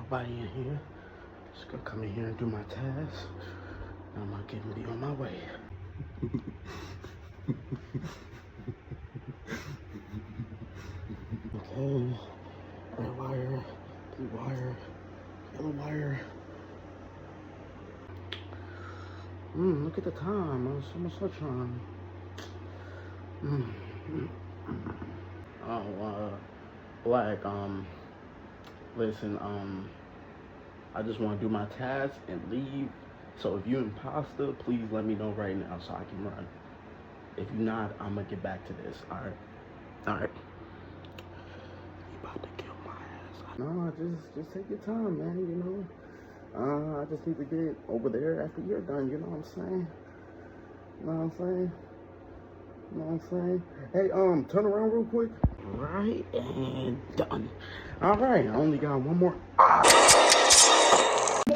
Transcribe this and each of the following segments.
nobody in here. Just gonna come in here and do my task. I'm gonna get me on my way. Okay. Red wire, blue wire, yellow wire. Look at the time. So much sunshine. Oh, Black, listen, I just want to do my task and leave. So if you imposter, please let me know right now so I can run. If you're not, I'm gonna get back to this. All right. You about to kill my ass? No, just take your time, man. You know, I just need to get over there after you're done. You know what I'm saying? You know what I'm saying? You know what I'm saying? Hey, turn around real quick. Right, and done. All right, I only got one more.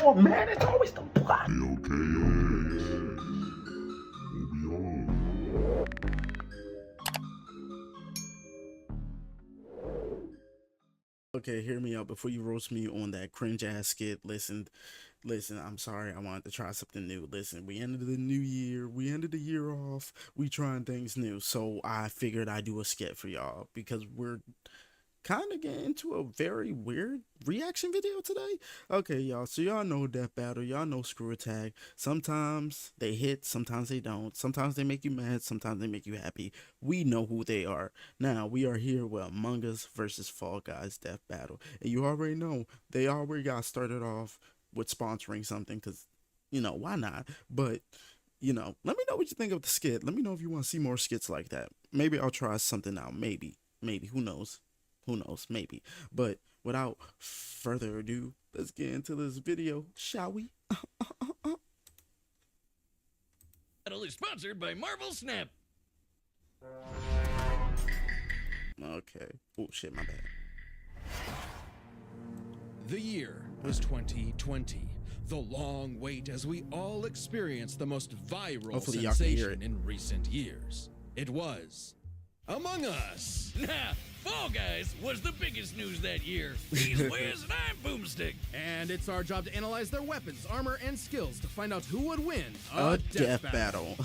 Oh man, it's always the block. Okay, hear me out before you roast me on that cringe ass skit. Listen, I'm sorry, I wanted to try something new. Listen, we ended the new year, we ended the year off, we trying things new. So I figured I'd do a skit for y'all because we're kind of getting into a very weird reaction video today. Okay, y'all, so y'all know Death Battle, y'all know Screw Attack. Sometimes they hit, sometimes they don't. Sometimes they make you mad, sometimes they make you happy. We know who they are. Now, we are here with Among Us versus Fall Guys Death Battle. And you already know, they already got started off with sponsoring something because, you know, why not? But, you know, let me know what you think of the skit. Let me know if you want to see more skits like that. Maybe I'll try something out. Maybe, who knows? Who knows? Maybe. But without further ado, let's get into this video, shall we? Battle is sponsored by Marvel Snap. Okay. Oh shit, my bad. The year was 2020. The long wait as we all experienced the most viral Hopefully y'all can hear sensation it. in recent years. It was Among Us. Nah, Fall Guys was the biggest news that year. He's Wiz and I'm Boomstick. And it's our job to analyze their weapons, armor, and skills to find out who would win A death battle.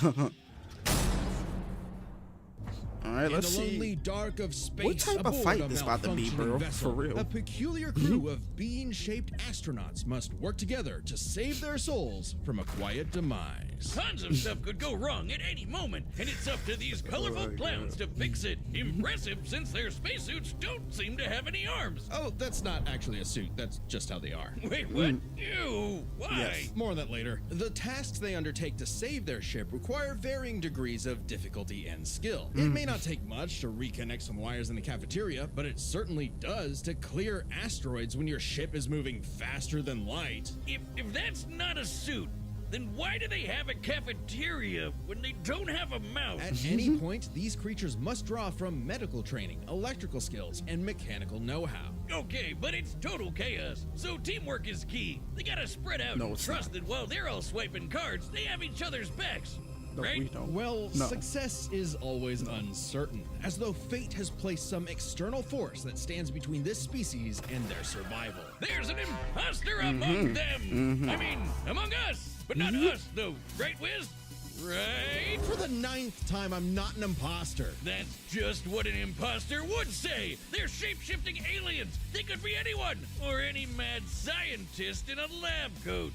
All right, let's In the lonely see. dark of space, What type of aboard fight a this about to be, bro? malfunctioning vessel, For real. A peculiar crew of bean-shaped astronauts must work together to save their souls from a quiet demise. Tons of stuff could go wrong at any moment, and it's up to these colorful clowns to fix it. Impressive since their spacesuits don't seem to have any arms. Oh, that's not actually a suit. That's just how they are. Wait, what? Ew, why? Yes. More on that later. The tasks they undertake to save their ship require varying degrees of difficulty and skill. It may not take much to reconnect some wires in the cafeteria, but it certainly does to clear asteroids when your ship is moving faster than light. If that's not a suit, then why do they have a cafeteria when they don't have a mouse? At any point, these creatures must draw from medical training, electrical skills, and mechanical know-how. Okay, but it's total chaos, so teamwork is key. They gotta spread out No, and it's trust not. that while they're all swiping cards, they have each other's backs. No, right? we don't. Well, No. success is always uncertain, as though fate has placed some external force that stands between this species and their survival. There's an imposter among them. I mean, among us, but not us, though. Right, Wiz? Right? For the 9th time, I'm not an imposter. That's just what an imposter would say. They're shape-shifting aliens. They could be anyone, or any mad scientist in a lab coat.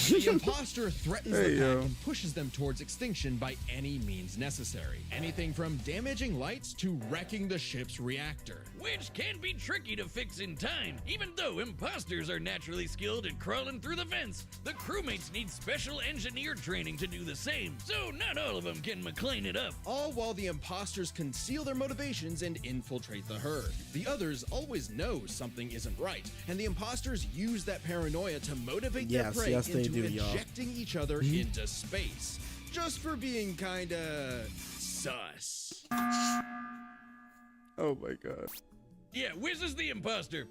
The imposter threatens Hey, the pack yo. and pushes them towards extinction by any means necessary. Anything from damaging lights to wrecking the ship's reactor. Which can be tricky to fix in time. Even though imposters are naturally skilled at crawling through the vents, the crewmates need special engineered training to do the same. So not all of them can McLean it up. All while the imposters conceal their motivations and infiltrate the herd. The others always know something isn't right, and the imposters use that paranoia to motivate their Yes, prey yes, they into do, y'all. injecting each other into space. Just for being kinda sus. Oh my god. Yeah, Wiz is the imposter.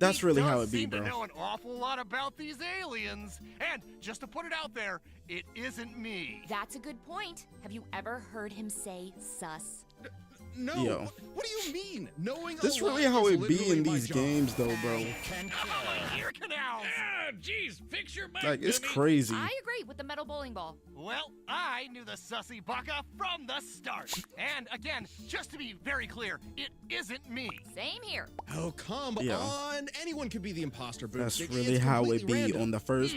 That's He really does how it be, seem to bro. know an awful lot about these aliens. And just to put it out there, it isn't me. That's a good point. Have you ever heard him say sus? No. Yo. What do you mean? Knowing This a really lot how is it be literally in my these job. games, though, bro. Ear canals. Ah, jeez, fix your mic, Like, it's dummy. crazy. I agree with the metal bowling ball. Well, I knew the sussy baka from the start. And again, just to be very clear, it isn't me. Same here. Oh, come Yeah. on. Anyone could be the imposter, That's Boomstick. really It's how it completely be random. on the first.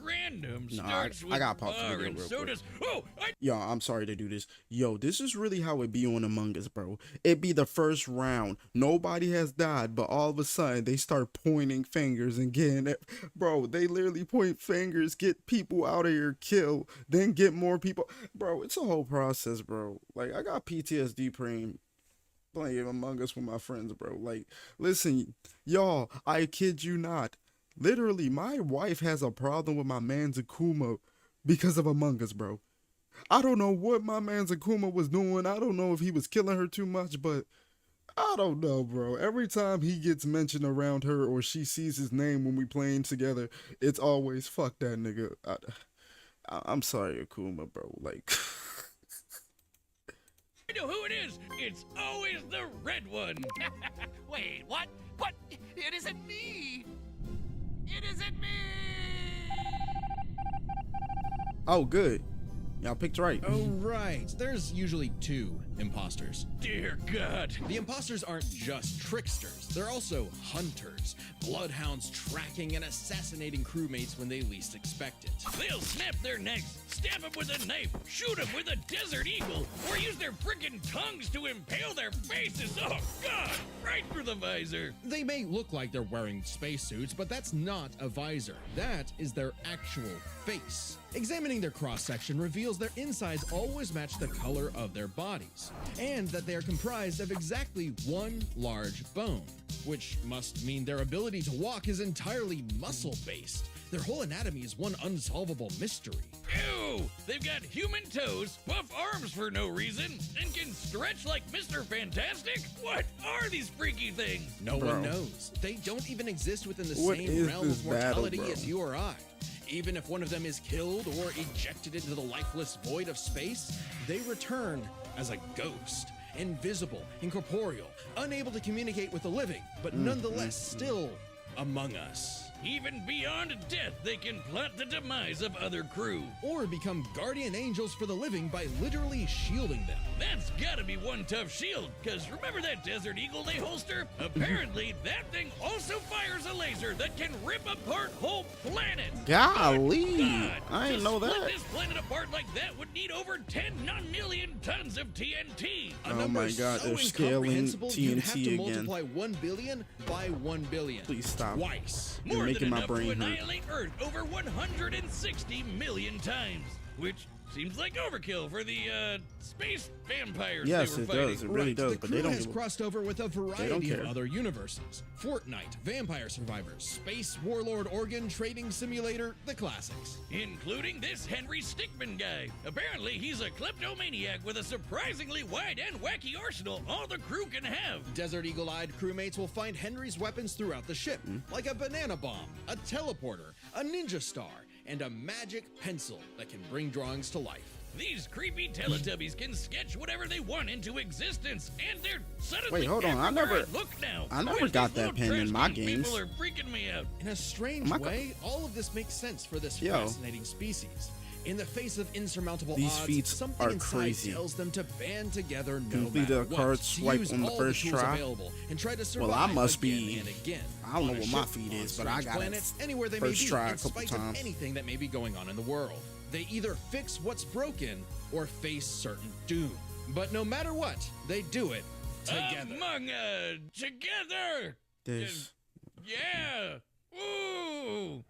Random No, starts I with gotta pause the bar video and real quick. sodas. Oh, Yo, I'm sorry to do this. Yo, this is really how it be on Among Us, bro. It be the first round. Nobody has died, but all of a sudden they start pointing fingers and getting it. Bro, they literally point fingers, get people out of here, kill, then get more people. Bro, it's a whole process, bro. Like, I got PTSD playing Among Us with my friends, bro. Like, listen, y'all, I kid you not. Literally, my wife has a problem with my man Zakuma because of Among Us, bro. I don't know what my man Zakuma was doing. I don't know if he was killing her too much, but I don't know, bro. Every time he gets mentioned around her or she sees his name when we playing together, it's always fuck that nigga. I'm sorry, Akuma, bro. Like, I know who it is. It's always the red one. Wait, what? But it isn't me. It isn't me. oh, good. Y'all picked right. Oh, right. There's usually two imposters. Dear God. The imposters aren't just tricksters, they're also hunters, bloodhounds tracking and assassinating crewmates when they least expect it. They'll snap their necks, stab them with a knife, shoot them with a desert eagle, or use their frickin' tongues to impale their faces. Oh, God! Right through the visor. They may look like they're wearing spacesuits, but that's not a visor. That is their actual face. Examining their cross-section reveals their insides always match the color of their bodies, and that they are comprised of exactly one large bone, which must mean their ability to walk is entirely muscle-based. Their whole anatomy is one unsolvable mystery. Ew! They've got human toes, buff arms for no reason, and can stretch like Mr. Fantastic? What are these freaky things? No Bro. one knows. They don't even exist within the What same is realm this of mortality battle, bro? as you or I. Even if one of them is killed or ejected into the lifeless void of space, they return as a ghost, invisible, incorporeal, unable to communicate with the living, but nonetheless still among us. Even beyond death, they can plot the demise of other crew. Or become guardian angels for the living by literally shielding them. That's gotta be one tough shield, cause remember that Desert Eagle they holster? Apparently, that thing also fires a laser that can rip apart whole planets. Golly, God, I ain't to know split that. this planet apart like that would need over 10 million tons of TNT. A Oh number my God, so they're scaling incomprehensible, you'd have TNT to again. multiply 1 billion by 1 billion. Please stop. Twice. You're More making than my enough to brain hurt. annihilate Earth over 160 million times, which seems like overkill for the space vampires Yes, they were it fighting. does. It really Right, does, the but crew they don't has give a- crossed over with a variety of care. other universes. Fortnite, Vampire Survivors, Space Warlord Organ Trading Simulator, the classics. Including this Henry Stickmin guy. Apparently, he's a kleptomaniac with a surprisingly wide and wacky arsenal all the crew can have. Desert Eagle-eyed crewmates will find Henry's weapons throughout the ship, like a banana bomb, a teleporter, a ninja star, and a magic pencil that can bring drawings to life. These creepy Teletubbies can sketch whatever they want into existence, and they're suddenly Wait, hold on, I everywhere never- look now. I never Always got these that little pen in my trash can games. People are freaking me out. In a strange Am I co- way, all of this makes sense for this Yo. fascinating species. In the face of insurmountable These odds, feats something are inside crazy. tells them to band together no Complete matter a what, card to swipe use on the all first tools try. available and try to survive Well, I must again be- and again. I don't know on a what my ship, feat on is, but I strange got it planets, anywhere they may first be, try a in couple spite times. of anything that may be going on in the world. They either fix what's broken or face certain doom. But no matter what, they do it together. Among us, together. This. Yeah. Ooh.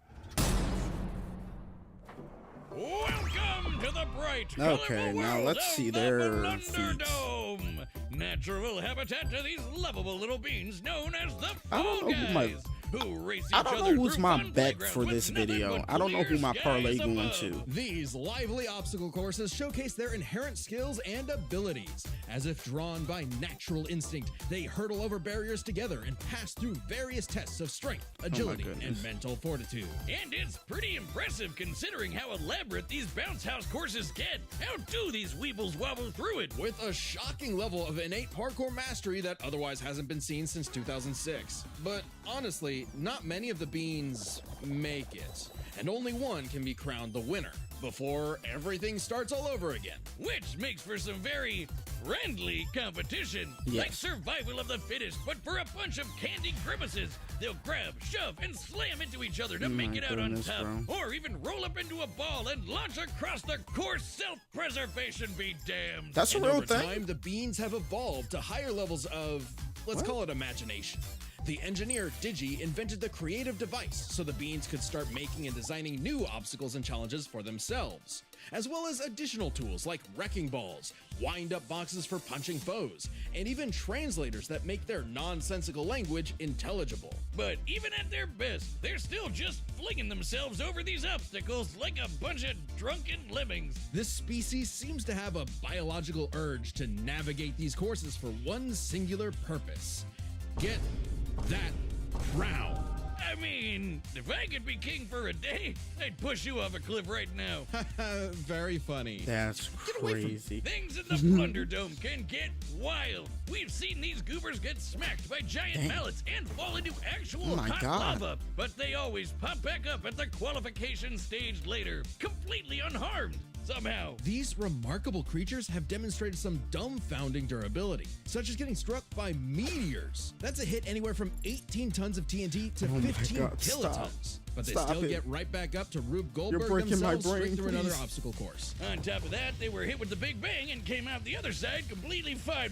Welcome to the bright, Okay, colorful now world let's of see the their Blunderdome. Natural habitat to these lovable little beans known as the I Fall don't know who my Guys. who race each I don't other know who's through my fun bet playgrounds for with this nothing video. but I don't know who clear my parlay skies going above. to. These lively obstacle courses showcase their inherent skills and abilities. As if drawn by natural instinct, they hurdle over barriers together and pass through various tests of strength, agility, and goodness. mental fortitude. And it's pretty impressive considering how elaborate these bounce house courses get. How do these weebles wobble through it? With a shocking level of innate parkour mastery that otherwise hasn't been seen since 2006. But honestly, not many of the beans make it, and only one can be crowned the winner before everything starts all over again. Which makes for some very friendly competition. Yes. Like survival of the fittest, but for a bunch of candy grimaces. They'll grab, shove, and slam into each other to make My it out on goodness, top. bro. Or even roll up into a ball and launch across the course. Self-preservation be damned. That's a And real over thing. time, the beans have evolved to higher levels of, let's call it imagination. The engineer Digi invented the creative device so the beans could start making and designing new obstacles and challenges for themselves, as well as additional tools like wrecking balls, wind-up boxes for punching foes, and even translators that make their nonsensical language intelligible. But even at their best, they're still just flinging themselves over these obstacles like a bunch of drunken lemmings. This species seems to have a biological urge to navigate these courses for one singular purpose: get that crown. I mean, if I could be king for a day, I'd push you off a cliff right now. Very funny. That's crazy. Things in the Plunder Dome can get wild. We've seen these goobers get smacked by giant Dang. mallets and fall into actual Oh my hot God. lava, but they always pop back up at the qualification stage later, completely unharmed. Somehow. These remarkable creatures have demonstrated some dumbfounding durability, such as getting struck by meteors. That's a hit anywhere from 18 tons of TNT to Oh my 15 God, stop. kilotons. But they Stop still it. get right back up to Rube Goldberg breaking my themselves straight brain, through another please. obstacle course. On top of that, they were hit with the Big Bang and came out the other side completely fine.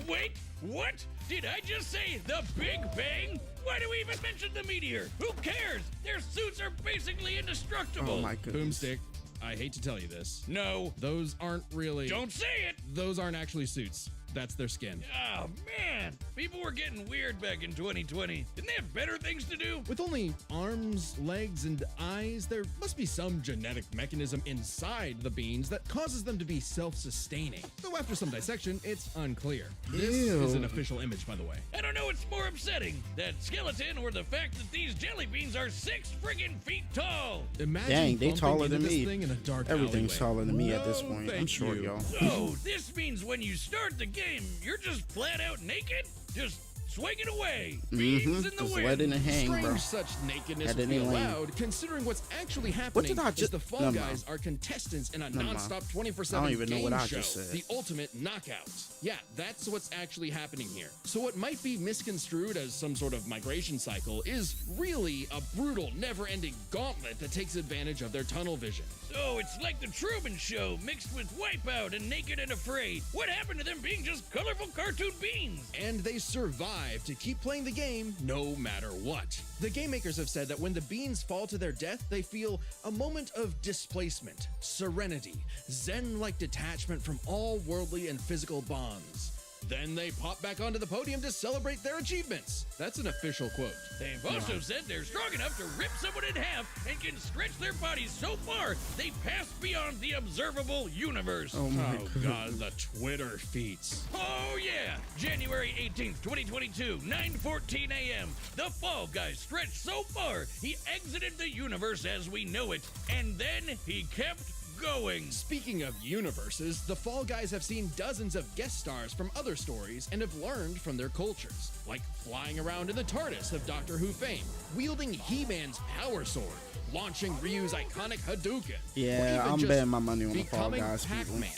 Wait, what? Did I just say the Big Bang? Why do we even mention the meteor? Who cares? Their suits are basically indestructible. Oh my goodness. Boomstick, I hate to tell you this. No, Those aren't really. don't say it. Those aren't actually suits. That's their skin. Oh man, people were getting weird back in 2020. Didn't they have better things to do? With only arms, legs, and eyes, there must be some genetic mechanism inside the beans that causes them to be self-sustaining. Though after some dissection, it's unclear. This Ew. is an official image, by the way. I don't know what's more upsetting, that skeleton or the fact that these jelly beans are 6 friggin' feet tall. Imagine Dang, they bumping taller into than this me. thing in a dark Everything's alleyway. taller than me at this No, point. I'm thank short, you. y'all. So, this means when you start the game, you're just flat out naked? Just swinging away. Beans in the Just wind. letting it hang, Strange bro. such nakedness At would be any lane. allowed, considering what's actually happening did I is just- the Fall Never Guys mind. are contestants in a Never mind. non-stop 24/7 I don't even know game what I show, just said. the Ultimate Knockout. Yeah, that's what's actually happening here. So what might be misconstrued as some sort of migration cycle is really a brutal, never-ending gauntlet that takes advantage of their tunnel vision. So, it's like the Truman Show mixed with Wipeout and Naked and Afraid. What happened to them being just colorful cartoon beans? And they survive to keep playing the game no matter what. The game makers have said that when the beans fall to their death, they feel a moment of displacement, serenity, zen-like detachment from all worldly and physical bonds. Then they pop back onto the podium to celebrate their achievements. That's an official quote. They've also said they're strong enough to rip someone in half and can stretch their bodies so far they pass beyond the observable universe. Oh my Oh god, the Twitter feats. Oh, yeah! January 18th, 2022, 9:14 a.m. The Fall Guy stretched so far, he exited the universe as we know it, and then he kept going. Speaking of universes, the Fall Guys have seen dozens of guest stars from other stories and have learned from their cultures, like flying around in the TARDIS of Doctor Who fame, wielding He-Man's power sword, launching Ryu's iconic Hadouken, or Yeah, even I'm just betting my money on the Fall becoming Guys people. Pac-Man.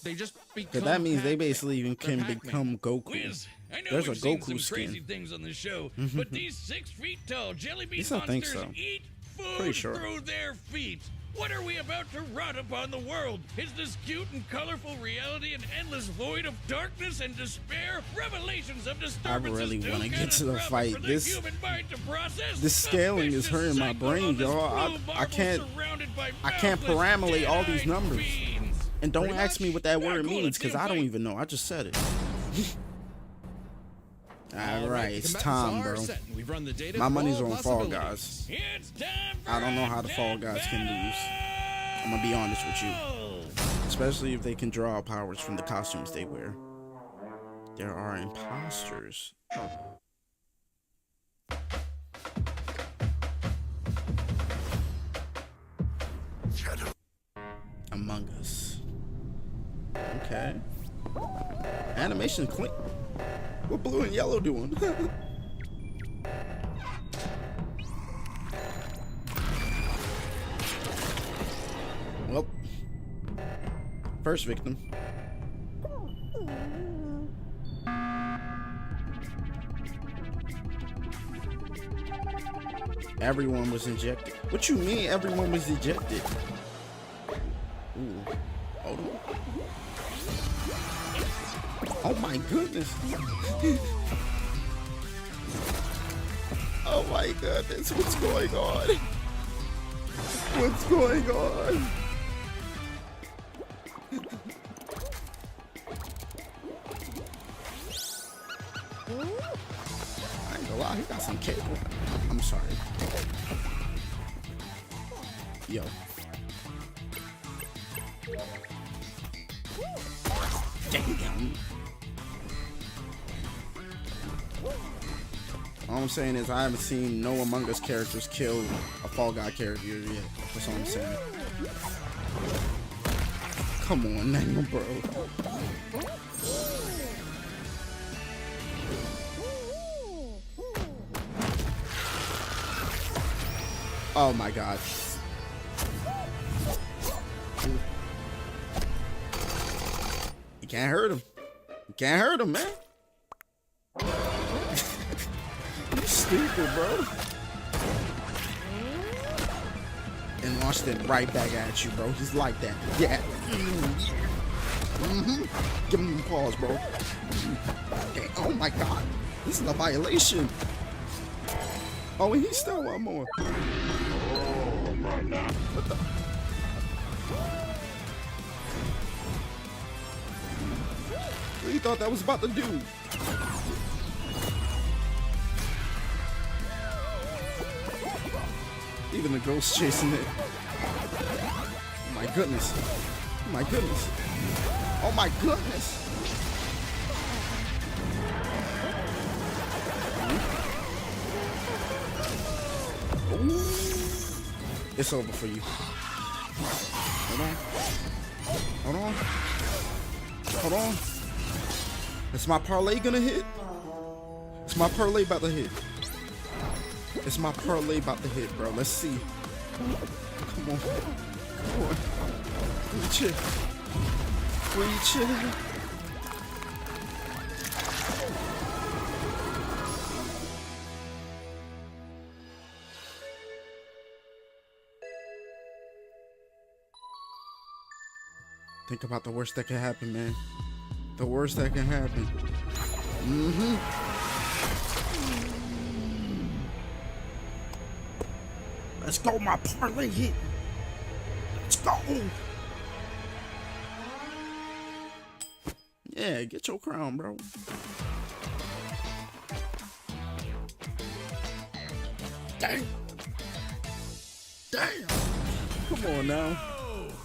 They just become Because that means they Pac-Man. basically even They're can Pac-Man. become Goku. Wiz, I know There's a we've seen Goku some crazy skin. things on the show, but these 6 feet tall jelly bean Yes, I think monsters so. eat food Pretty sure. through their feet. What are we about to rot upon the world? Is this cute and colorful reality an endless void of darkness and despair? Revelations of disturbances really too wanna get to the catastrophic fight. for the This- human mind to process? this scaling is vicious hurting my cycle brain, of this y'all. blue I marble can't- surrounded by I can't boundless paramelate all these dead-eyed numbers. beings. And don't Pretty ask me much. what that Yeah, word cool, means, let's because do a I don't fight. even know. I just said it. All right, the it's combatants time, are bro. set, and we've run the data My for money's all on Fall possibilities. Guys. It's time for I don't know how a the Fall death Guys can lose. battle! I'm gonna be honest with you. Especially if they can draw powers from the costumes they wear. There are imposters. Among Us. Okay. Animation clean. What blue and yellow doing? Well, first victim. Everyone was injected. What you mean everyone was ejected? Ooh. Hold on. Oh my goodness. Oh my goodness. What's going on? What's going on? I ain't gonna lie, he got some cable. I'm sorry. Yo. Damn. All I'm saying is I haven't seen no Among Us characters kill a Fall Guy character yet. That's all I'm saying. Come on now, bro. Oh my god. You can't hurt him. You can't hurt him, man. You stupid, bro. And launched it right back at you, bro. He's like that. Yeah. Give him the pause, bro. Okay. Oh my god. This is a violation. Oh, and he still want more. What the? What do you thought that was about to do? Even the ghost chasing it. Oh my goodness. Oh my goodness. Oh my goodness. Ooh. It's over for you. Hold on. Hold on. Hold on. Is my parlay gonna hit? Is my parlay about to hit? Is my parlay about to hit, bro? Let's see. Come on. Come on. Reach it. Reach it. Think about the worst that can happen, man. The worst that can happen. Let's go, my parlay hit. Let's go. Yeah, get your crown, bro. Damn. Damn. Come on now.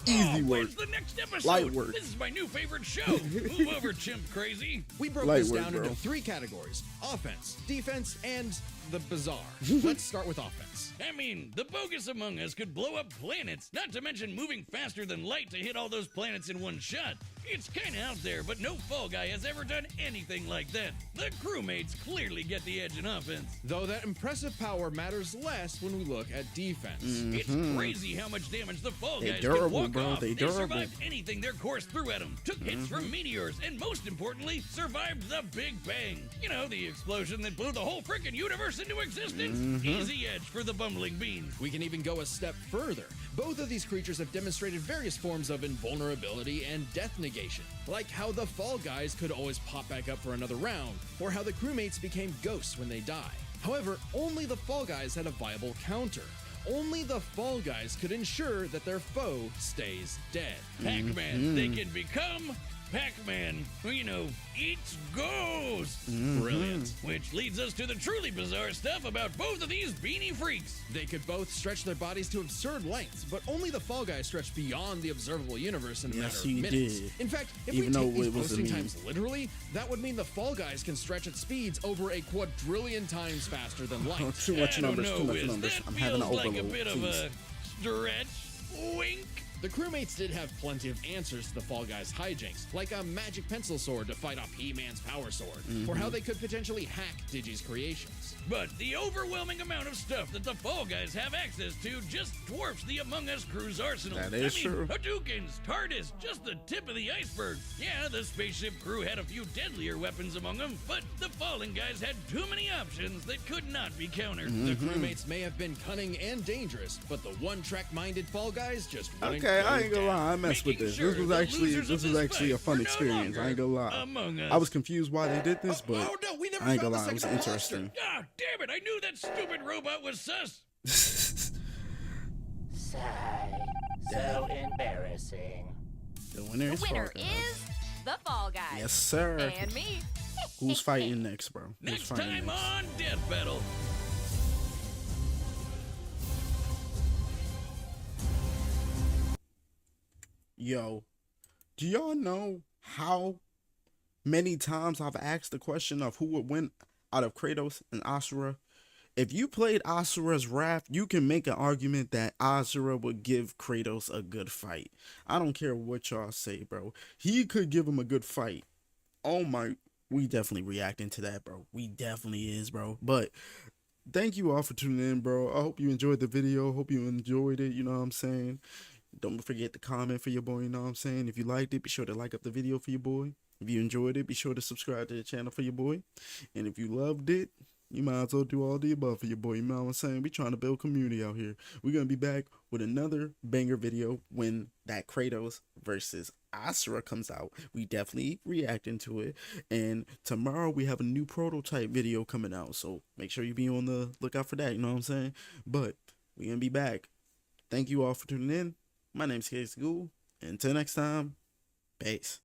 Easy work. When's the next episode? Light work. This is my new favorite show. Move over, Chimp Crazy. We broke Light this work, down bro. into 3 categories: offense, defense, and the bizarre. Let's start with offense. I mean, the bogus Among Us could blow up planets, not to mention moving faster than light to hit all those planets in one shot. It's kinda out there, but no Fall Guy has ever done anything like that. The crewmates clearly get the edge in offense. Though that impressive power matters less when we look at defense. It's crazy how much damage the Fall They Guys durable, can walk bro. off. They They durable. survived anything their course threw at them, took hits from meteors, and most importantly, survived the Big Bang. You know, the explosion that blew the whole frickin' universe into existence. Easy edge for the bumbling beans. We can even go a step further. Both of these creatures have demonstrated various forms of invulnerability and death negation, like how the Fall Guys could always pop back up for another round, or how the crewmates became ghosts when they die. However, only the Fall Guys had a viable counter. Only the Fall Guys could ensure that their foe stays dead. Pac-Man, they can become Pac-Man, you know, eats ghosts. Brilliant. Which leads us to the truly bizarre stuff about both of these beanie freaks. They could both stretch their bodies to absurd lengths, but only the Fall Guy stretched beyond the observable universe in a Yes, matter he of minutes. did. In fact, if Even we though take these it was a posting meme. times literally, that would mean the Fall Guys can stretch at speeds over a quadrillion times faster than light. Too much I don't numbers, know, too much Wiz, numbers. that I'm having an feels like overload. a bit of Please. a stretch. Wink. The crewmates did have plenty of answers to the Fall Guys' hijinks, like a magic pencil sword to fight off He-Man's power sword, or how they could potentially hack Digi's creations. But the overwhelming amount of stuff that the Fall Guys have access to just dwarfs the Among Us crew's arsenal. That is true. Hadoukens, TARDIS, just the tip of the iceberg. Yeah, the spaceship crew had a few deadlier weapons among them, but the Fallen Guys had too many options that could not be countered. The crewmates may have been cunning and dangerous, but the one-track-minded Fall Guys just wouldn't Okay, go I ain't gonna down. lie, I messed with Making this. sure This was the actually losers of this a fight fun were no experience. I ain't gonna longer lie. Among Us. I was confused why they did this, but Oh no, we never I ain't found gonna lie, the it was second interesting. Ah, damn it! I knew that stupid robot was sus. Sigh. So embarrassing. The winner The is winner Fall Guys. is the Fall Guy. Yes, sir. And me. Who's fighting next, bro? Who's Next fighting time next? on Death Battle. Yo, do y'all know how many times I've asked the question of who would win out of Kratos and Asura? If you played Asura's Wrath, you can make an argument that Asura would give Kratos a good fight. I don't care what y'all say, bro. He could give him a good fight. Oh my, we definitely reacting to that, bro. We definitely is, bro. But thank you all for tuning in, bro. I hope you enjoyed the video. Hope you enjoyed it. You know what I'm saying? Don't forget to comment for your boy, you know what I'm saying? If you liked it, be sure to like up the video for your boy. If you enjoyed it, be sure to subscribe to the channel for your boy. And if you loved it, you might as well do all the above for your boy, you know what I'm saying? We trying to build community out here. We're going to be back with another banger video when that Kratos versus Asura comes out. We definitely reacting to it. And tomorrow we have a new prototype video coming out. So make sure you be on the lookout for that, you know what I'm saying? But we're going to be back. Thank you all for tuning in. My name's Casey Ghoul. And until next time, peace.